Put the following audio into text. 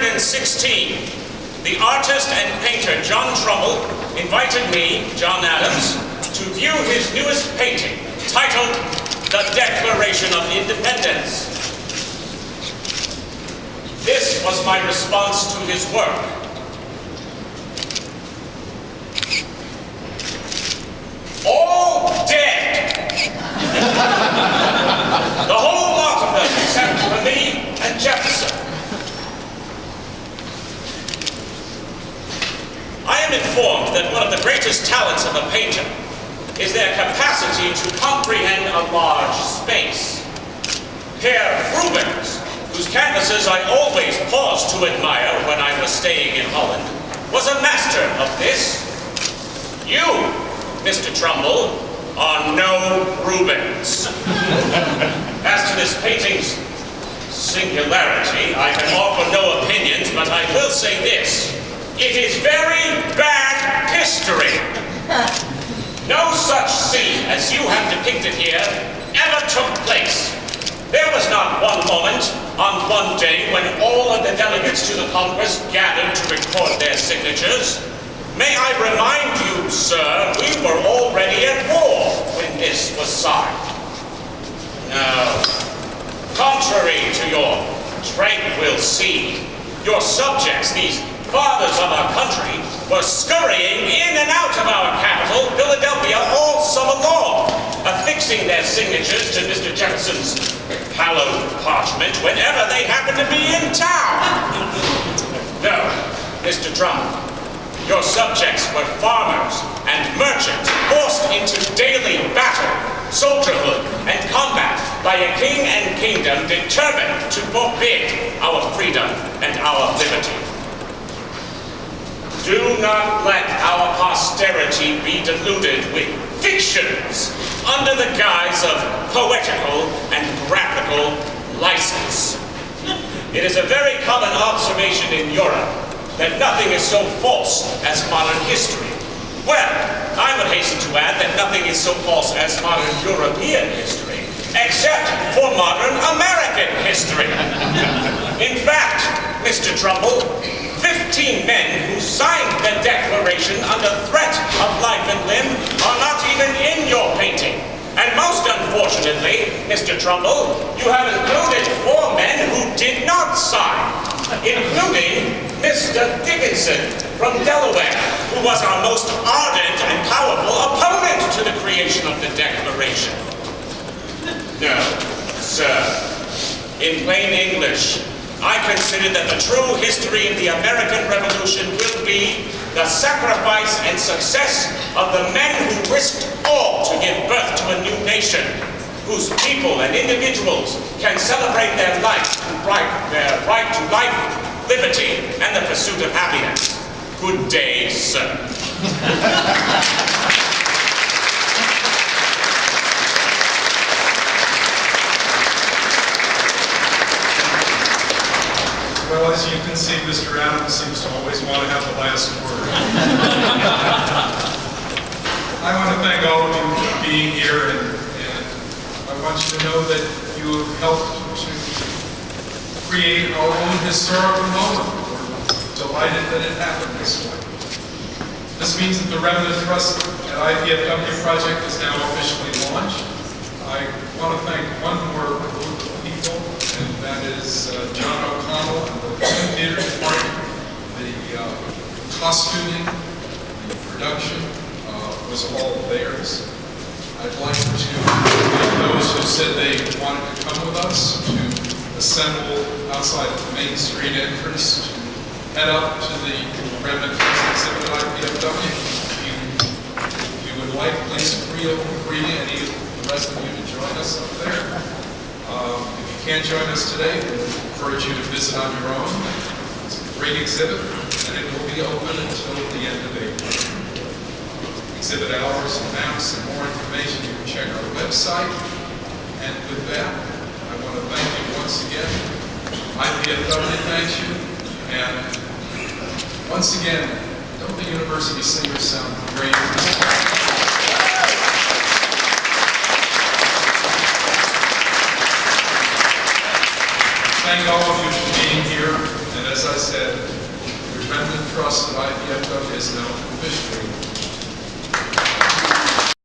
1916, the artist and painter John Trumbull invited me, John Adams, to view his newest painting, titled The Declaration of Independence. This was my response to his work. All dead! The whole lot of them, except for me and Jefferson. I am informed that one of the greatest talents of a painter is their capacity to comprehend a large space. Herr Rubens, whose canvases I always paused to admire when I was staying in Holland, was a master of this. You, Mr. Trumbull, are no Rubens. As to this painting's singularity, I can offer no opinions, but I will say this. It is very bad history. No such scene as you have depicted here ever took place. There was not one moment on one day when all of the delegates to the Congress gathered to record their signatures. May I remind you, sir, we were already at war when this was signed. No. Contrary to your tranquil scene, your subjects, these fathers of our country, were scurrying in and out of our capital, Philadelphia, all summer long, affixing their signatures to Mr. Jefferson's hallowed parchment whenever they happened to be in town. No, Mr. Trump, your subjects were farmers and merchants forced into daily battle, soldierhood, and combat by a king and kingdom determined to forbid our freedom and our liberty. Do not let our posterity be deluded with fictions under the guise of poetical and graphical license. It is a very common observation in Europe that nothing is so false as modern history. Well, I would hasten to add that nothing is so false as modern European history, except for modern American history. In fact, Mr. Trumbull, 15 men who signed the Declaration under threat of life and limb are not even in your painting. And most unfortunately, Mr. Trumbull, you have included 4 men who did not sign, including Mr. Dickinson from Delaware, who was our most ardent and powerful opponent to the creation of the Declaration. No, sir. In plain English, I consider that the true history of the American Revolution will be the sacrifice and success of the men who risked all to give birth to a new nation, whose people and individuals can celebrate their right to life, liberty, and the pursuit of happiness. Good day, sir. Well, as you can see, Mr. Adams seems to always want to have the last word. I want to thank all of you for being here, and I want you to know that you have helped to create our own historical moment. We're delighted that it happened this way. This means that the Revenue Trust at IPFW project is now officially launched. I want to thank one more group of people, and that is John O'Connell and the theater department. The costuming, the production was all theirs. I'd like to thank those who said they wanted to come with us to assemble outside of the Main Street entrance to head up to the Revenue Trust exhibit at IPFW. If you would like, please feel free, any of the rest of you, to join us up there. If you can't join us today, we encourage you to visit on your own. It's a great exhibit, and it will be open until the end of April. Exhibit hours and maps and more information, you can check our website. And with that, I want to thank you once again. IPFW thanks you. And once again, don't the University Singers sound great? thank all of you for being here, and as I said, your friend and trust at IPFW is now officially